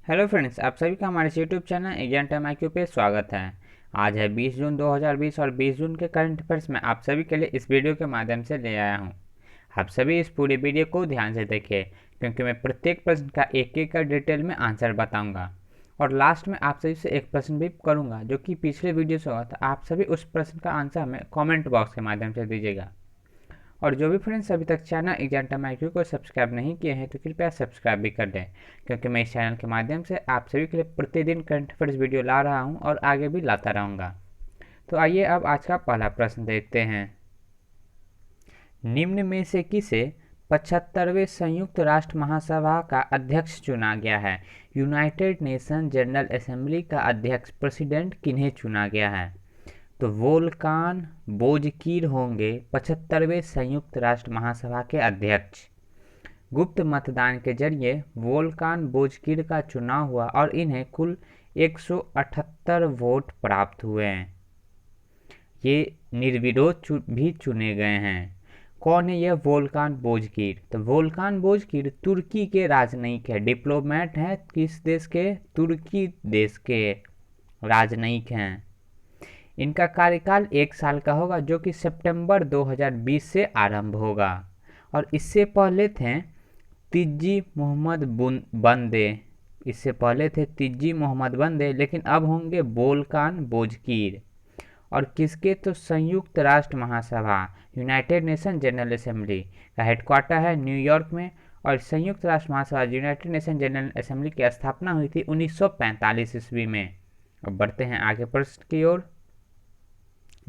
Hello friends, आप सभी का हमारे YouTube channel exam time IQ पे स्वागत है। आज है 20 जून 2020 और 20 जून के करंट अफेयर्स में आप सभी के लिए इस वीडियो के माध्यम से ले आया हूं। आप सभी इस पूरे वीडियो को ध्यान से देखें, क्योंकि मैं प्रत्येक प्रश्न का एक एक का डिटेल में आंसर बताऊंगा और लास्ट में आप सभी से एक प्रश्न भी करूँगा जो कि पिछले वीडियो से हुआ था। आप सभी उस प्रश्न का आंसर हमें कॉमेंट बॉक्स के माध्यम से दीजिएगा। और जो भी फ्रेंड्स अभी तक चैनल एग्जाम टाइम IQ को सब्सक्राइब नहीं किए हैं तो कृपया सब्सक्राइब भी कर दें, क्योंकि मैं इस चैनल के माध्यम से आप सभी के लिए प्रतिदिन करंट अफेयर्स वीडियो ला रहा हूं और आगे भी लाता रहूंगा। तो आइए अब आज का पहला प्रश्न देखते हैं। निम्न में से किसे 75वें संयुक्त राष्ट्र महासभा का अध्यक्ष चुना गया है? यूनाइटेड नेशन जनरल असेंबली का अध्यक्ष प्रेसिडेंट किन्हें चुना गया है? तो वोल्कान बोजकीर होंगे 75वें संयुक्त राष्ट्र महासभा के अध्यक्ष। गुप्त मतदान के जरिए वोल्कान बोजकीर का चुनाव हुआ और इन्हें कुल 178 वोट प्राप्त हुए हैं। ये निर्विरोध भी चुने गए हैं। कौन है यह वोल्कान बोजकीर? तो वोल्कान बोजकीर तुर्की के राजनयिक है, डिप्लोमेट हैं। किस देश के? तुर्की देश के राजनयिक हैं। इनका कार्यकाल 1 साल का होगा, जो कि सितंबर 2020 से आरंभ होगा। और इससे पहले थे तिज्जी मोहम्मद बंदे। इससे पहले थे तिज्जी मोहम्मद बंदे, लेकिन अब होंगे वोल्कान बोजकीर। और किसके? तो संयुक्त राष्ट्र महासभा यूनाइटेड नेशन जनरल असेंबली का हेडक्वार्टर है न्यूयॉर्क में। और संयुक्त राष्ट्र महासभा यूनाइटेड नेशन जनरल असेंबली की स्थापना हुई थी 1945 ईस्वी में। अब बढ़ते हैं आगे प्रश्न की ओर।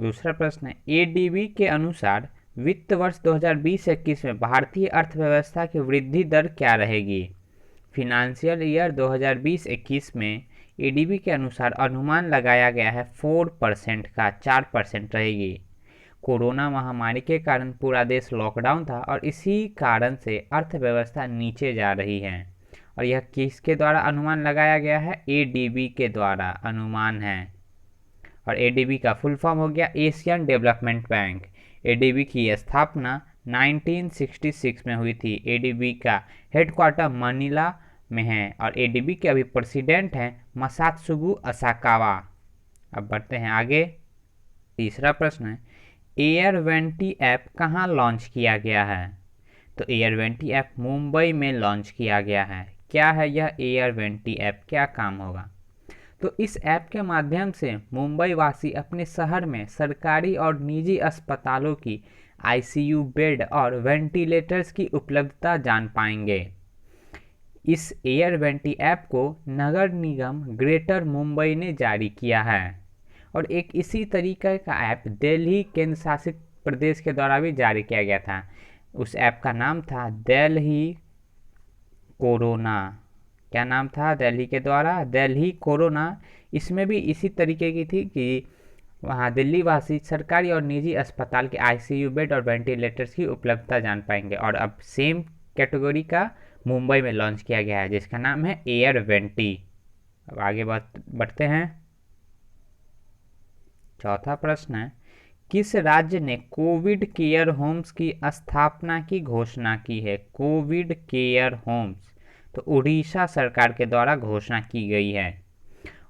दूसरा प्रश्न है, ADB के अनुसार वित्त वर्ष 2020-21 में भारतीय अर्थव्यवस्था की वृद्धि दर क्या रहेगी? फिनेंशियल ईयर 2020-21 में ADB के अनुसार अनुमान लगाया गया है 4% का 4% रहेगी। कोरोना महामारी के कारण पूरा देश लॉकडाउन था और इसी कारण से अर्थव्यवस्था नीचे जा रही है। और यह किसके द्वारा अनुमान लगाया गया है? ADB के द्वारा अनुमान है। और ADB का फुल फॉर्म हो गया एशियन डेवलपमेंट बैंक। ADB की स्थापना 1966 में हुई थी। ADB का हेडक्वार्टर मनीला में है और ADB के अभी प्रेसिडेंट हैं मसात्सुगु असाकावा। अब बढ़ते हैं आगे। तीसरा प्रश्न है, एयर20 ऐप कहाँ लॉन्च किया गया है? तो एयर20 ऐप मुंबई में लॉन्च किया गया है। क्या है यह एयर20 ऐप? क्या काम होगा? तो इस ऐप के माध्यम से मुंबई वासी अपने शहर में सरकारी और निजी अस्पतालों की ICU बेड और वेंटिलेटर्स की उपलब्धता जान पाएंगे। इस एयर20 ऐप को नगर निगम ग्रेटर मुंबई ने जारी किया है। और एक इसी तरीके का ऐप दिल्ली केंद्र शासित प्रदेश के द्वारा भी जारी किया गया था। उस ऐप का नाम था दिल्ली कोरोना। क्या नाम था दिल्ली के द्वारा? दिल्ली कोरोना। इसमें भी इसी तरीके की थी कि वहाँ दिल्ली वासी सरकारी और निजी अस्पताल के ICU बेड और वेंटिलेटर्स की उपलब्धता जान पाएंगे। और अब सेम कैटेगरी का मुंबई में लॉन्च किया गया है, जिसका नाम है एयर20। अब आगे बढ़ते हैं। चौथा प्रश्न है, किस राज्य ने कोविड केयर होम्स की स्थापना की घोषणा की है? कोविड केयर होम्स तो उड़ीसा सरकार के द्वारा घोषणा की गई है।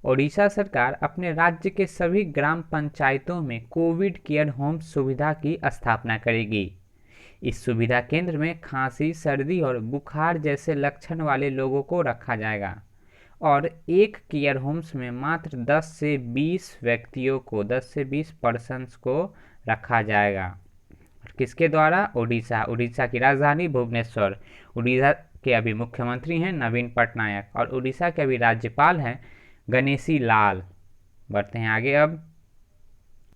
उड़ीसा सरकार अपने राज्य के सभी ग्राम पंचायतों में कोविड केयर होम्स सुविधा की स्थापना करेगी। इस सुविधा केंद्र में खांसी, सर्दी और बुखार जैसे लक्षण वाले लोगों को रखा जाएगा। और एक केयर होम्स में मात्र 10 से 20 व्यक्तियों को 10 से 20 पर्सन्स को रखा जाएगा। किसके द्वारा? उड़ीसा की राजधानी भुवनेश्वर। उड़ीसा के अभी मुख्यमंत्री हैं नवीन पटनायक और उड़ीसा के अभी राज्यपाल हैं गणेशी लाल। बढ़ते हैं आगे। अब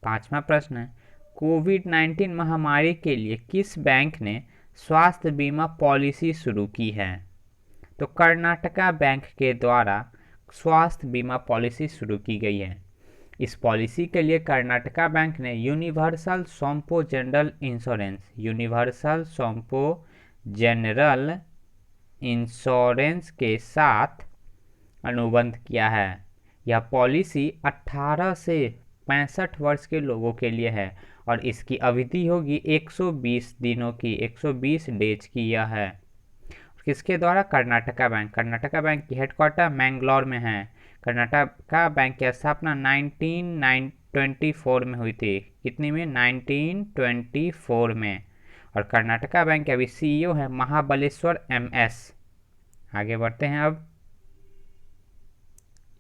पांचवा प्रश्न है, कोविड-19 महामारी के लिए किस बैंक ने स्वास्थ्य बीमा पॉलिसी शुरू की है? तो कर्नाटका बैंक के द्वारा स्वास्थ्य बीमा पॉलिसी शुरू की गई है। इस पॉलिसी के लिए कर्नाटका बैंक ने यूनिवर्सल सोम्पो जनरल इंश्योरेंस के साथ अनुबंध किया है। यह पॉलिसी 18 से 65 वर्ष के लोगों के लिए है और इसकी अवधि होगी 120 दिनों की, 120 डेज की यह है। किसके द्वारा? कर्नाटका बैंक। कर्नाटका बैंक की हेडक्वार्टर मैंगलोर में है। कर्नाटका बैंक की स्थापना 1924 में हुई थी। कितनी में? 1924 में। और कर्नाटका बैंक के अभी सीईओ है महाबलेश्वर MS। आगे बढ़ते हैं अब।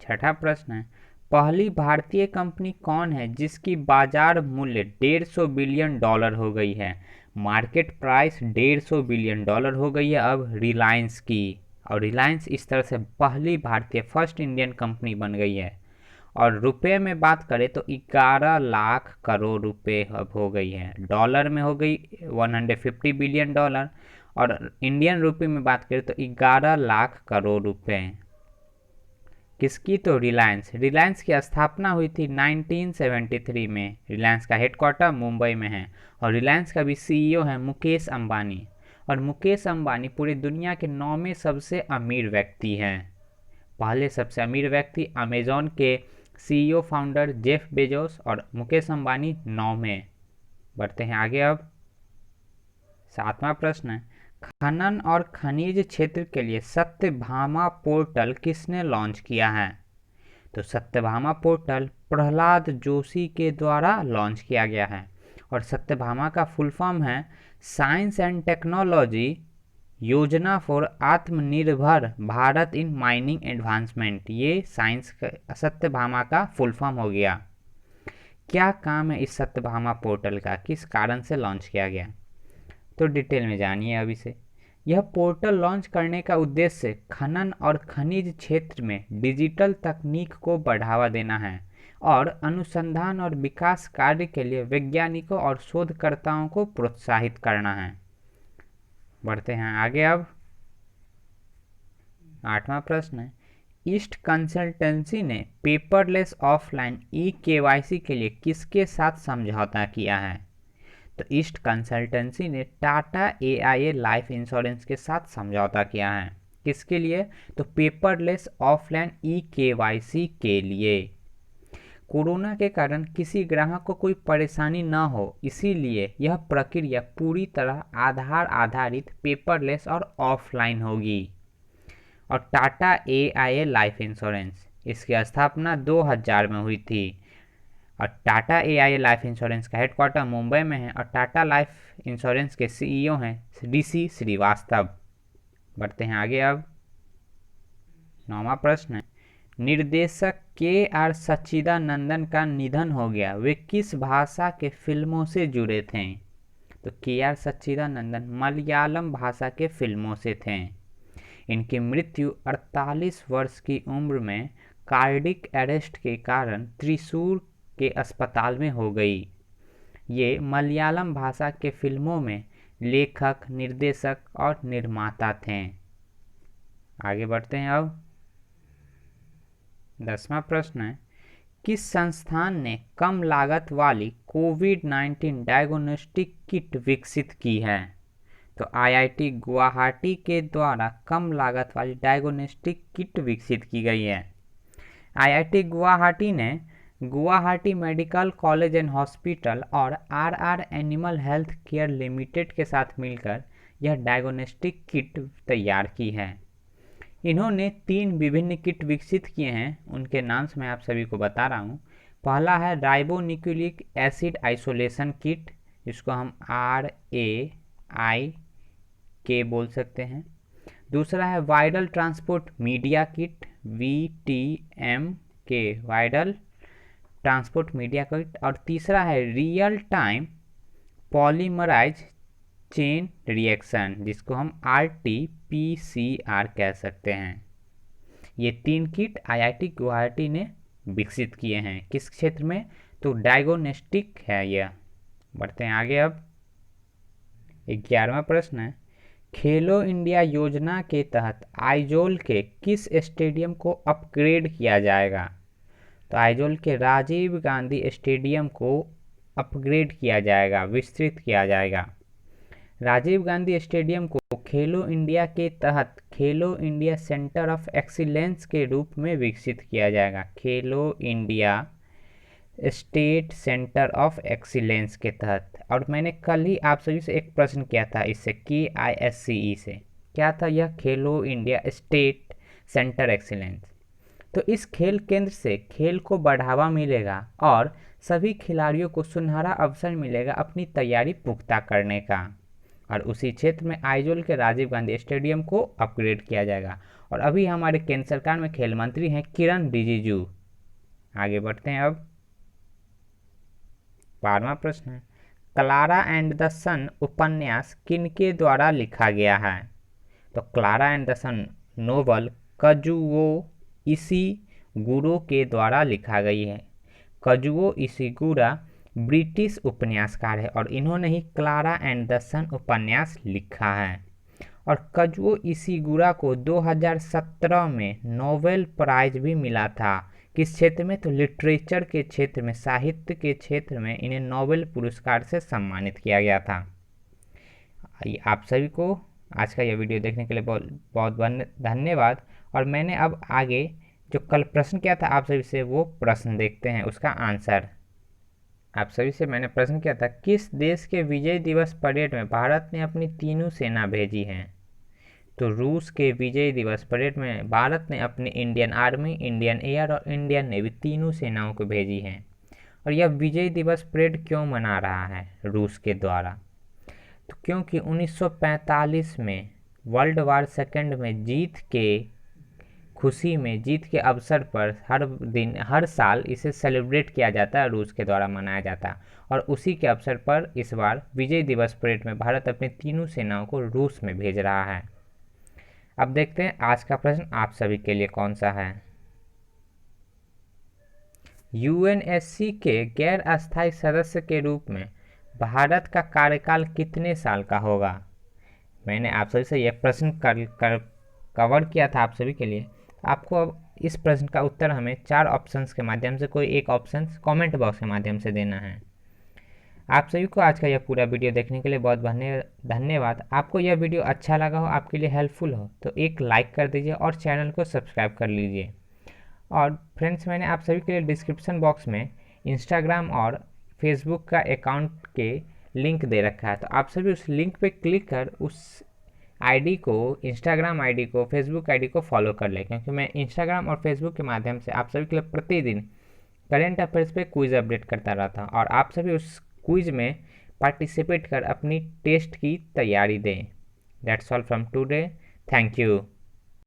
छठा प्रश्न है, पहली भारतीय कंपनी कौन है जिसकी बाजार मूल्य $150 बिलियन हो गई है? मार्केट प्राइस $150 बिलियन हो गई है अब रिलायंस की। और रिलायंस इस तरह से पहली भारतीय फर्स्ट इंडियन कंपनी बन गई है। और रुपए में बात करें तो 11 लाख करोड़ रुपए अब हो गई है। डॉलर में हो गई $150 बिलियन। और इंडियन रुपए में बात करें तो 11 लाख करोड़ रुपए। किसकी? तो रिलायंस। रिलायंस की स्थापना हुई थी 1973 में। रिलायंस का हेडक्वार्टर मुंबई में है। और रिलायंस का भी सीईओ है मुकेश अंबानी। और मुकेश अंबानी पूरी दुनिया के 9वें सबसे अमीर व्यक्ति हैं। पहले सबसे अमीर व्यक्ति अमेजॉन के सीईओ फाउंडर जेफ बेजोस और मुकेश अंबानी 9वें। बढ़ते हैं आगे अब। 7वां प्रश्न है, खनन और खनिज क्षेत्र के लिए सत्यभामा पोर्टल किसने लॉन्च किया है? तो सत्यभामा पोर्टल प्रहलाद जोशी के द्वारा लॉन्च किया गया है। और सत्यभामा का फुल फॉर्म है साइंस एंड टेक्नोलॉजी योजना फॉर आत्मनिर्भर भारत इन माइनिंग एडवांसमेंट। ये सत्यभामा का फुल फॉर्म हो गया। क्या काम है इस सत्यभामा पोर्टल का? किस कारण से लॉन्च किया गया? तो डिटेल में जानिए अभी से। यह पोर्टल लॉन्च करने का उद्देश्य खनन और खनिज क्षेत्र में डिजिटल तकनीक को बढ़ावा देना है और अनुसंधान और विकास कार्य के लिए वैज्ञानिकों और शोधकर्ताओं को प्रोत्साहित करना है। बढ़ते हैं आगे अब। 8वां प्रश्न है, ईस्ट कंसल्टेंसी ने पेपरलेस ऑफलाइन KYC के लिए किसके साथ समझौता किया है? तो ईस्ट कंसल्टेंसी ने टाटा AIA लाइफ इंश्योरेंस के साथ समझौता किया है। किसके लिए? तो पेपरलेस ऑफलाइन KYC के लिए। कोरोना के कारण किसी ग्राहक को कोई परेशानी न हो, इसीलिए यह प्रक्रिया पूरी तरह आधार आधारित पेपरलेस और ऑफलाइन होगी। और टाटा AIA लाइफ इंश्योरेंस, इसकी स्थापना 2000 में हुई थी। और टाटा AIA लाइफ इंश्योरेंस का हेडक्वार्टर मुंबई में है। और टाटा लाइफ इंश्योरेंस के सीईओ हैं DC श्रीवास्तव। बढ़ते हैं आगे अब। 9वां प्रश्न है, निर्देशक KR सच्चिदानंदन का निधन हो गया, वे किस भाषा के फिल्मों से जुड़े थे? तो KR सच्चिदानंदन मलयालम भाषा के फिल्मों से थे। इनकी मृत्यु 48 वर्ष की उम्र में कार्डिक अरेस्ट के कारण त्रिशूर के अस्पताल में हो गई। ये मलयालम भाषा के फिल्मों में लेखक, निर्देशक और निर्माता थे। आगे बढ़ते हैं अब। 10वां प्रश्न है, किस संस्थान ने कम लागत वाली कोविड-19 डायग्नोस्टिक किट विकसित की है? तो IIT गुवाहाटी के द्वारा कम लागत वाली डायग्नोस्टिक किट विकसित की गई है। IIT गुवाहाटी ने Guwahati medical college and hospital और RR animal health care limited के साथ मिलकर यह डायग्नोस्टिक किट तैयार की है। इन्होंने 3 विभिन्न किट विकसित किए हैं, उनके नाम मैं आप सभी को बता रहा हूँ। पहला है राइबोन्यूक्लिक एसिड आइसोलेशन किट, जिसको हम RAIK बोल सकते हैं। दूसरा है viral transport media kit VTMK viral transport media kit. और तीसरा है real time polymerase chain reaction, जिसको हम RT-PCR कह सकते हैं। ये 3 किट IIT गुवाहाटी ने विकसित किए हैं। किस क्षेत्र में? तो डायग्नोस्टिक है यह। बढ़ते हैं आगे अब। 11वां प्रश्न है, खेलो इंडिया योजना के तहत आइजोल के किस स्टेडियम को अपग्रेड किया जाएगा? तो आइजोल के राजीव गांधी स्टेडियम को अपग्रेड किया जाएगा, विस्तृत किया जाएगा। राजीव गांधी स्टेडियम को खेलो इंडिया के तहत खेलो इंडिया सेंटर ऑफ एक्सीलेंस के रूप में विकसित किया जाएगा। खेलो India state centre of excellence के तहत। और मैंने कल ही आप सभी से एक प्रश्न किया था इससे KISCE से, क्या था यह? खेलो इंडिया स्टेट सेंटर एक्सीलेंस। तो इस खेल केंद्र से खेल को बढ़ावा मिलेगा और सभी खिलाड़ियों को सुनहरा अवसर मिलेगा अपनी तैयारी पुख्ता करने का। और उसी क्षेत्र में आइजोल के राजीव गांधी स्टेडियम को अपग्रेड किया जाएगा। और अभी हमारे केंद्र सरकार में खेल मंत्री हैं किरण रिजिजू। आगे बढ़ते हैं अब 12वां प्रश्न है, क्लारा एंड द सन उपन्यास किनके द्वारा लिखा गया है? तो Klara and the Sun novel Kazuo Ishiguro के द्वारा लिखा गई है। काजुओ इशिगुरो ब्रिटिश उपन्यासकार है और इन्होंने ही क्लारा एंड द सन उपन्यास लिखा है। और काजुओ इशिगुरो को 2017 में नोबेल प्राइज भी मिला था। किस क्षेत्र में? तो लिटरेचर के क्षेत्र में, साहित्य के क्षेत्र में इन्हें नोबेल पुरस्कार से सम्मानित किया गया था। आप सभी को आज का यह वीडियो देखने के लिए बहुत बहुत धन्यवाद। और मैंने अब आगे जो कल प्रश्न किया था आप सभी से, वो प्रश्न देखते हैं, उसका आंसर। आप सभी से मैंने प्रश्न किया था, किस देश के विजय दिवस परेड में भारत ने अपनी तीनों सेना भेजी हैं? तो रूस के विजय दिवस परेड में भारत ने अपनी इंडियन आर्मी, इंडियन एयर और इंडियन नेवी तीनों सेनाओं को भेजी हैं। और यह विजय दिवस परेड क्यों मना रहा है रूस के द्वारा? तो क्योंकि 1945 में वर्ल्ड वार सेकेंड में जीत के खुशी में, जीत के अवसर पर हर साल इसे सेलिब्रेट किया जाता है, रूस के द्वारा मनाया जाता है। और उसी के अवसर पर इस बार विजय दिवस परेड में भारत अपनी तीनों सेनाओं को रूस में भेज रहा है। अब देखते हैं आज का प्रश्न आप सभी के लिए कौन सा है। यूएनएससी के गैर अस्थायी सदस्य के रूप में भारत का कार्यकाल कितने साल का होगा? मैंने आप सभी से यह प्रश्न कवर किया था आप सभी के लिए। आपको अब इस प्रश्न का उत्तर हमें 4 ऑप्शंस के माध्यम से, कोई एक ऑप्शन कमेंट बॉक्स के माध्यम से देना है। आप सभी को आज का यह पूरा वीडियो देखने के लिए बहुत धन्यवाद। आपको यह वीडियो अच्छा लगा हो, आपके लिए हेल्पफुल हो, तो एक लाइक कर दीजिए और चैनल को सब्सक्राइब कर लीजिए। और फ्रेंड्स, मैंने आप सभी के लिए डिस्क्रिप्शन बॉक्स में इंस्टाग्राम और फेसबुक का अकाउंट के लिंक दे रखा है, तो आप सभी उस लिंक पे क्लिक कर उस आईडी को, इंस्टाग्राम आईडी को, फेसबुक आईडी को फॉलो कर लें, क्योंकि मैं इंस्टाग्राम और फेसबुक के माध्यम से आप सभी के लिए प्रतिदिन करेंट अफेयर्स पे क्विज़ अपडेट करता रहता हूँ। और आप सभी उस क्विज में पार्टिसिपेट कर अपनी टेस्ट की तैयारी दें। That's all from today. Thank you.